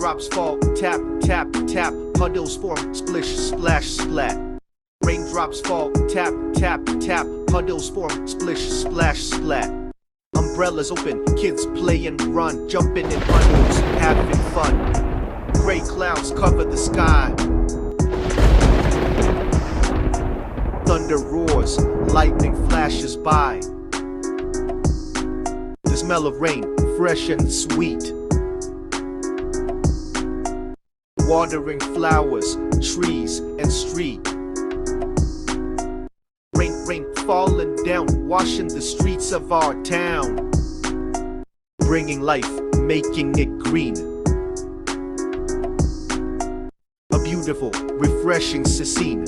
Raindrops fall, tap, tap, tap. Puddles form, splish, splash, splat. Raindrops fall, tap, tap, tap. Puddles form, splish, splash, splat. Umbrellas open, kids play and run, jumping in bundles, having fun. Gray clouds cover the sky. Thunder roars, lightning flashes by. The smell of rain, fresh and sweet. Watering flowers, trees, and street. Rain falling down, washing the streets of our town. Bringing life, making it green. A beautiful, refreshing scene.